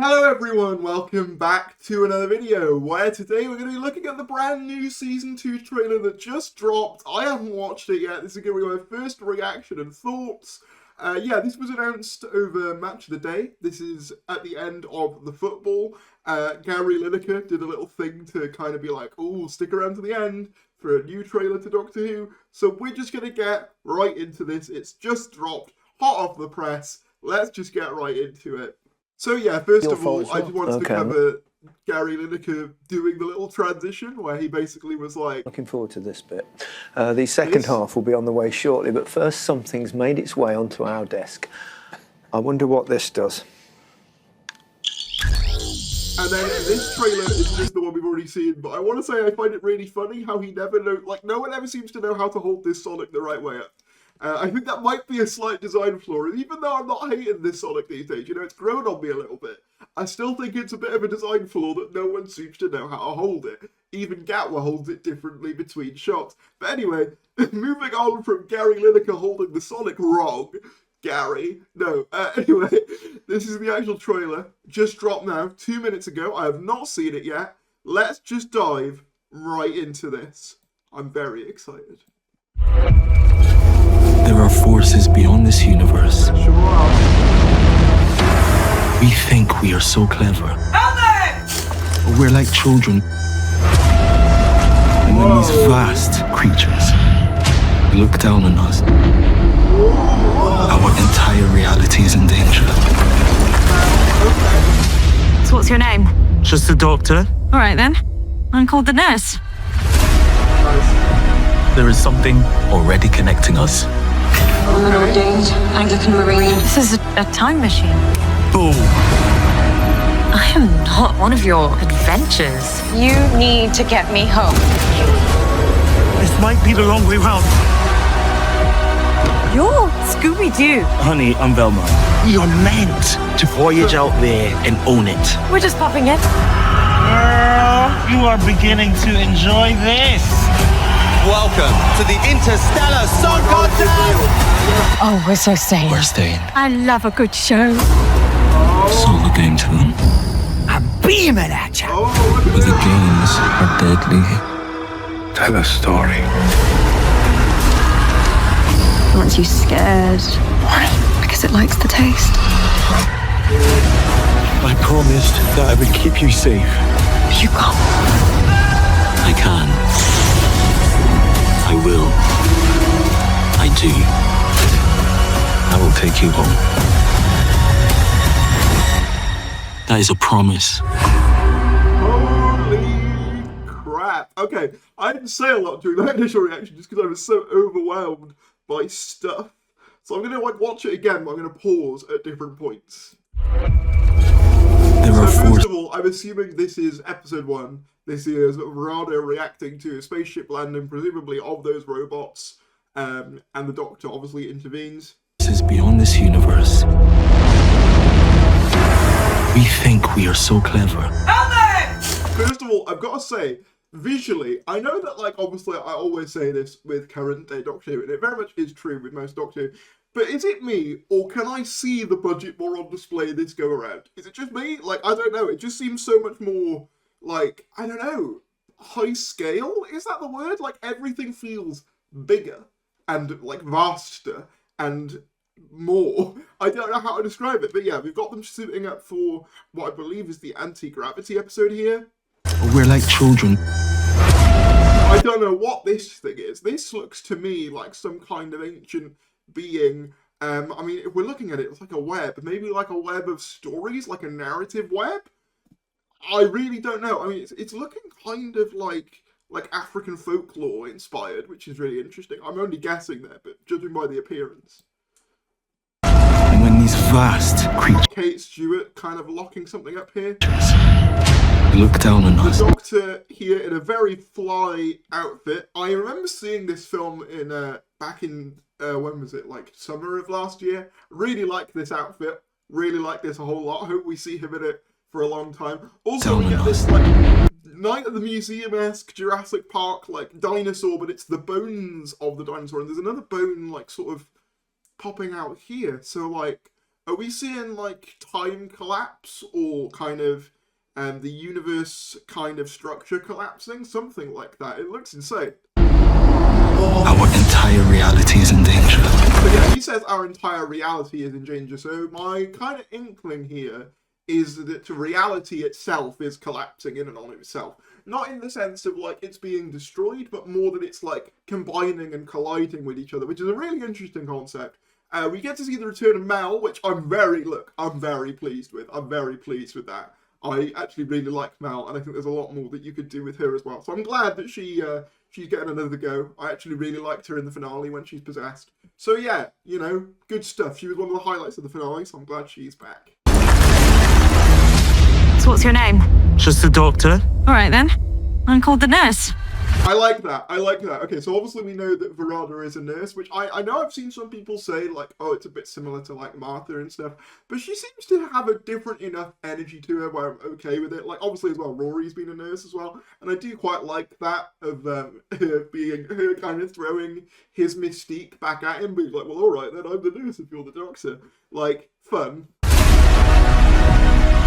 Hello everyone, welcome back to another video where today we're going to be looking at the brand new Season 2 trailer that just dropped. I haven't watched it yet, this is going to be my first reaction and thoughts. This was announced over Match of the Day. This is at the end of the football. Gary Lineker did a little thing to kind of be like, oh, stick around to the end for a new trailer to Doctor Who. So we're just going to get right into this. It's just dropped, hot off the press. Let's just get right into it. So yeah, first of all, I just wanted to cover Gary Lineker doing the little transition where he basically was like... Looking forward to this bit. The second half will be on the way shortly, but first something's made its way onto our desk. I wonder what this does. And then this trailer is just the one we've already seen, but I want to say I find it really funny how he never knows, like no one ever seems to know how to hold this Sonic the right way up. I think that might be a slight design flaw, and even though I'm not hating this Sonic these days, you know, it's grown on me a little bit, I still think it's a bit of a design flaw that no one seems to know how to hold it. Even Gatwa holds it differently between shots. But anyway, moving on from Gary Lineker holding the Sonic wrong, anyway, this is the actual trailer, just dropped now, 2 minutes ago, I have not seen it yet. Let's just dive right into this. I'm very excited. There are forces beyond this universe. Sure are. We think we are so clever. But we're like children. And then these vast creatures look down on us. Our entire reality is in danger. So what's your name? Just the doctor. All right then. I'm called the nurse. There is something already connecting us. Ordained Anglican Marine. This is a time machine. Boom! I am not one of your adventures. You need to get me home. This might be the wrong way round. You're Scooby-Doo. Honey, I'm Velma. We are meant to voyage out there and own it. We're just popping in. Girl, you are beginning to enjoy this. Welcome to the Interstellar Song Contest! Oh, we're so staying. We're staying. I love a good show. So the game to them. I'm beaming at you. But the games are deadly. Tell a story. Aren't you scared? Why? Because it likes the taste. I promised that I would keep you safe. You can't. I can. I will. I do. I will take you home. That is a promise. Holy crap. Okay, I didn't say a lot during that initial reaction just because I was so overwhelmed by stuff. So I'm going to watch it again, but I'm going to pause at different points. First of all, I'm assuming this is episode 1. This is Rada reacting to a spaceship landing, presumably of those robots, and the Doctor obviously intervenes. This is beyond this universe. We think we are so clever. First of all, I've got to say, visually, I know that, like, obviously I always say this with current day Doctor Who, and it very much is true with most Doctor Who, but is it me, or can I see the budget more on display this go around? Is it just me? Like, I don't know, it just seems so much more, like, I don't know, high scale? Is that the word? Like, everything feels bigger, and, like, vaster, and more. I don't know how to describe it, but yeah, we've got them suiting up for what I believe is the anti-gravity episode here. But we're like children. I don't know what this thing is. This looks to me like some kind of ancient being. I mean, if we're looking at it, it's like a web. Maybe like a web of stories, like a narrative web? I really don't know. I mean, it's looking kind of like African folklore inspired, which is really interesting. I'm only guessing there, but judging by the appearance. And when these vast creatures Kate Stewart kind of locking something up here. look down on us. The Doctor here in a very fly outfit. I remember seeing this film in back in when was it, like summer of last year. Really like this outfit. Really like this a whole lot. Hope we see him in it for a long time. Also, we get this like Night at the Museum-esque Jurassic Park like dinosaur, but it's the bones of the dinosaur, and there's another bone like sort of popping out here. So like Are we seeing like time collapse or kind of the universe kind of structure collapsing? Something like that. It looks insane. Our entire reality is in danger. So yeah, he says our entire reality is in danger. So my kind of inkling here is that reality itself is collapsing in and on itself. Not in the sense of like it's being destroyed, but more that it's like combining and colliding with each other, which is a really interesting concept. We get to see the return of Mel, which I'm very pleased with. I'm very pleased with that. I actually really like Mel, and I think there's a lot more that you could do with her as well. So I'm glad that she's getting another go. I actually really liked her in the finale when she's possessed. So yeah, you know, good stuff. She was one of the highlights of the finale, so I'm glad she's back. So what's your name? Just the doctor. All right then. I'm called the nurse. I like that. Okay, so obviously we know that Verada is a nurse, which I know I've seen some people say, like, oh, it's a bit similar to, like, Martha and stuff, but she seems to have a different enough energy to her where I'm okay with it. Like, obviously as well, Rory's been a nurse as well, and I do quite like that of her kind of throwing his mystique back at him, being like, well, alright, then I'm the nurse if you're the doctor. Like, fun.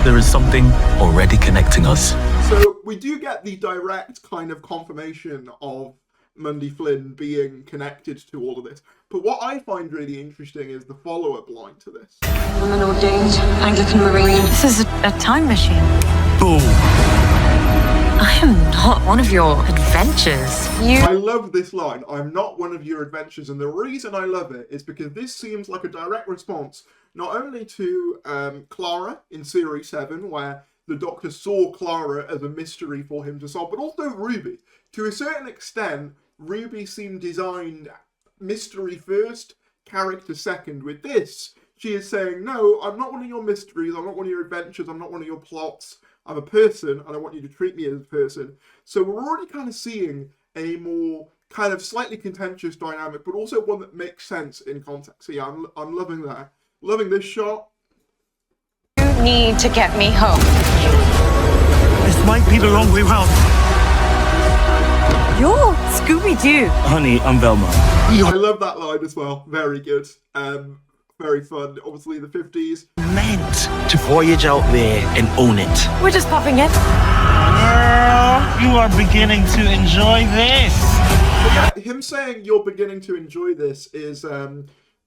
There is something already connecting us. So we do get the direct kind of confirmation of Mundy Flynn being connected to all of this. But what I find really interesting is the follow-up line to this. I'm an ordained Anglican Marine. This is a time machine. Boom! I am not one of your adventures. I love this line. I'm not one of your adventures. And the reason I love it is because this seems like a direct response not only to Clara in Series 7, where the Doctor saw Clara as a mystery for him to solve, but also Ruby. To a certain extent, Ruby seemed designed mystery first, character second. With this, she is saying, no, I'm not one of your mysteries, I'm not one of your adventures, I'm not one of your plots. I'm a person, and I want you to treat me as a person. So we're already kind of seeing a more kind of slightly contentious dynamic, but also one that makes sense in context. So yeah, I'm loving that. Loving this shot. You need to get me home. This might be the wrong way round. You're Scooby-Doo. Honey, I'm Velma. I love that line as well. Very good. Very fun. Obviously the 50s. Meant to voyage out there and own it. We're just popping in. Girl, you are beginning to enjoy this. Yeah, him saying you're beginning to enjoy this is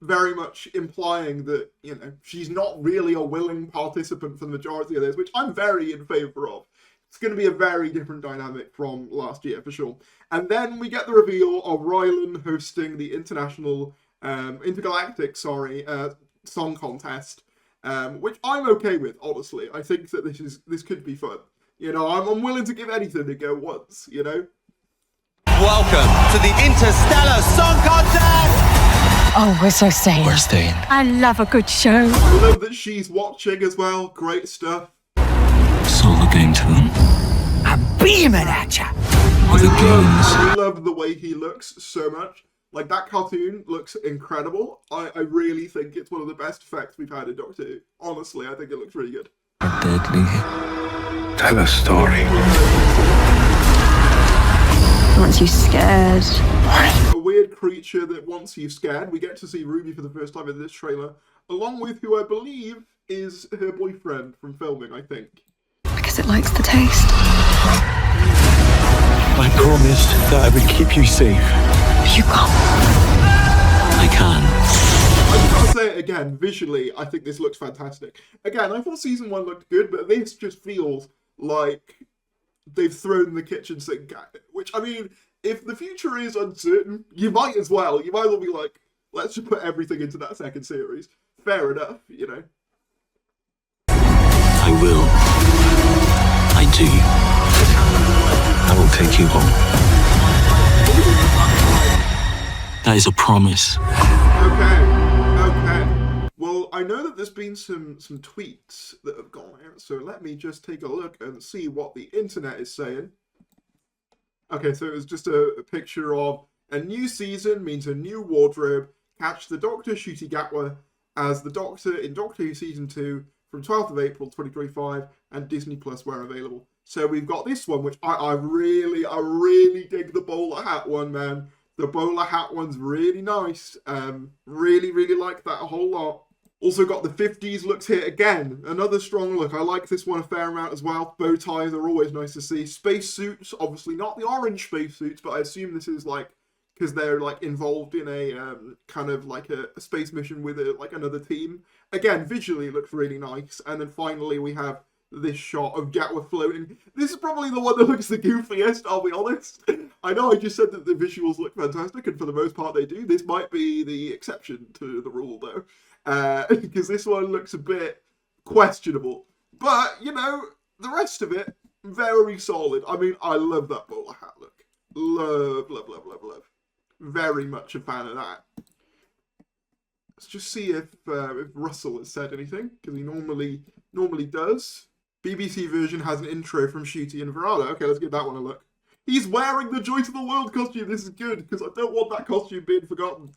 very much implying that, you know, she's not really a willing participant for the majority of this, which I'm very in favour of. It's going to be a very different dynamic from last year, for sure. And then we get the reveal of Rylan hosting the intergalactic song contest, which I'm okay with, honestly. I think that this could be fun. You know, I'm willing to give anything a go once, you know? Welcome to the Interstellar Song Contest! Oh, we're so staying. We're staying. I love a good show. I love that she's watching as well. Great stuff. Solar game to them. I'm beaming at ya. The games. I love the way he looks so much. Like, that cartoon looks incredible. I really think it's one of the best effects we've had in Doctor Who. Honestly, I think it looks really good. Deadly. Tell a story. Once you scared. A weird creature that wants you scared. We get to see Ruby for the first time in this trailer, along with who I believe is her boyfriend from filming, I think. Because it likes the taste. I promised that I would keep you safe. You can't. I can. I just gotta say it again, visually, I think this looks fantastic. Again, I thought season 1 looked good, but this just feels like they've thrown the kitchen sink at it. Which, I mean, if the future is uncertain, you might as well. You might as well be like, let's just put everything into that second series. Fair enough, you know. I will. I do. I will take you home. That is a promise. Okay. Well, I know that there's been some tweets that have gone out, so let me just take a look and see what the internet is saying. Okay, so it was just a picture of a new season means a new wardrobe. Catch the Doctor Ncuti Gatwa as the Doctor in Doctor Who Season 2 from 12th of April 2025 and Disney Plus where available. So we've got this one, which I really dig the bowler hat one, man. The bowler hat one's really nice. Really like that a whole lot. Also got the 50s looks here again. Another strong look. I like this one a fair amount as well. Bow ties are always nice to see. Space suits, obviously not the orange space suits, but I assume this is like because they're like involved in a kind of like a space mission with like another team. Again, visually looks really nice. And then finally we have this shot of Gatwa floating. This is probably the one that looks the goofiest, I'll be honest. I know I just said that the visuals look fantastic, and for the most part they do. This might be the exception to the rule though. Because this one looks a bit questionable. But, you know, the rest of it, very solid. I mean, I love that bowler hat look. Love, love, love, love, love. Very much a fan of that. Let's just see if Russell has said anything, because he normally does. BBC version has an intro from Shooty and Verada. Okay, let's give that one a look. He's wearing the Joy to the World costume. This is good, because I don't want that costume being forgotten.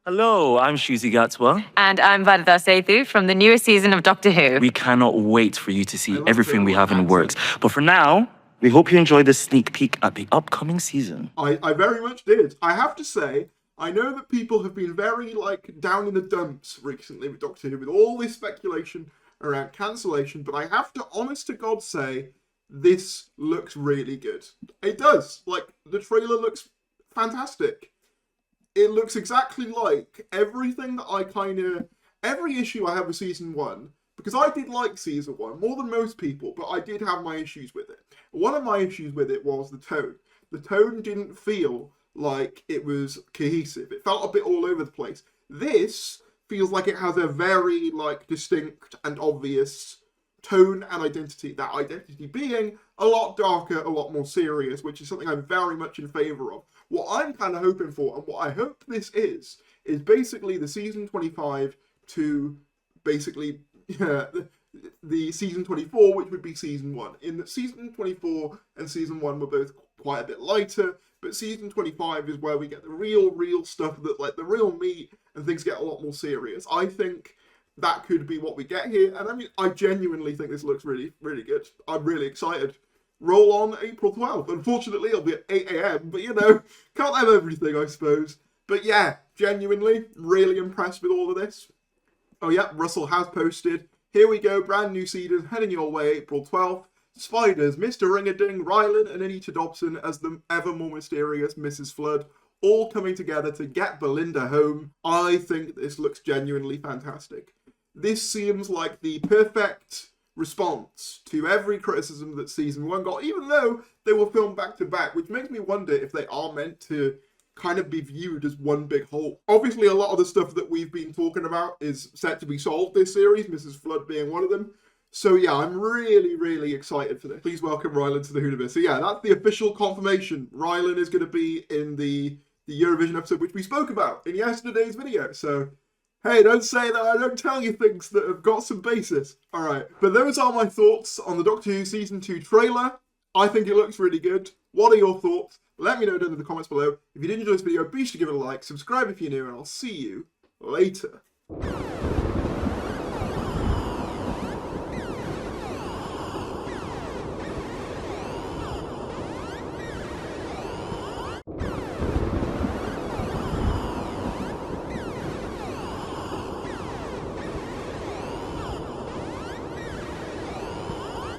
Hello, I'm Shuzi Gatwa. And I'm Varda Sethu from the newest season of Doctor Who. We cannot wait for you to see everything we have in the works. But for now, we hope you enjoyed this sneak peek at the upcoming season. I very much did. I have to say, I know that people have been very, like, down in the dumps recently with Doctor Who, with all this speculation around cancellation, but I have to, honest to God, say, this looks really good. It does. Like, the trailer looks fantastic. It looks exactly like everything that I every issue I have with season 1, because I did like season 1 more than most people, but I did have my issues with it. One of my issues with it was the tone. The tone didn't feel like it was cohesive. It felt a bit all over the place. This feels like it has a very, like, distinct and obvious tone and identity. That identity being a lot darker, a lot more serious, which is something I'm very much in favour of. What I'm kind of hoping for, and what I hope this is basically the season 25 to basically the season 24, which would be season 1. In the season 24 and season 1 were both quite a bit lighter, but season 25 is where we get the real stuff, that like the real meat, and things get a lot more serious. I think that could be what we get here, and I mean, I genuinely think this looks really, really good. I'm really excited. Roll on April 12th. Unfortunately, it'll be at 8 AM, but you know, can't have everything, I suppose. But yeah, genuinely, really impressed with all of this. Oh yeah, Russell has posted. Here we go, brand new season, heading your way April 12th. Spiders, Mr. Ringading, Rylan, and Anita Dobson as the ever more mysterious Mrs. Flood, all coming together to get Belinda home. I think this looks genuinely fantastic. This seems like the perfect response to every criticism that season 1 got, even though they were filmed back to back, which makes me wonder if they are meant to kind of be viewed as one big whole. Obviously, a lot of the stuff that we've been talking about is set to be solved this series, Mrs. Flood being one of them. So yeah, I'm really, really excited for this. Please welcome Rylan to the Who'da. So yeah, that's the official confirmation. Rylan is going to be in the Eurovision episode, which we spoke about in yesterday's video. So hey, don't say that I don't tell you things that have got some basis. Alright, but those are my thoughts on the Doctor Who Season 2 trailer. I think it looks really good. What are your thoughts? Let me know down in the comments below. If you did enjoy this video, be sure to give it a like, subscribe if you're new, and I'll see you later.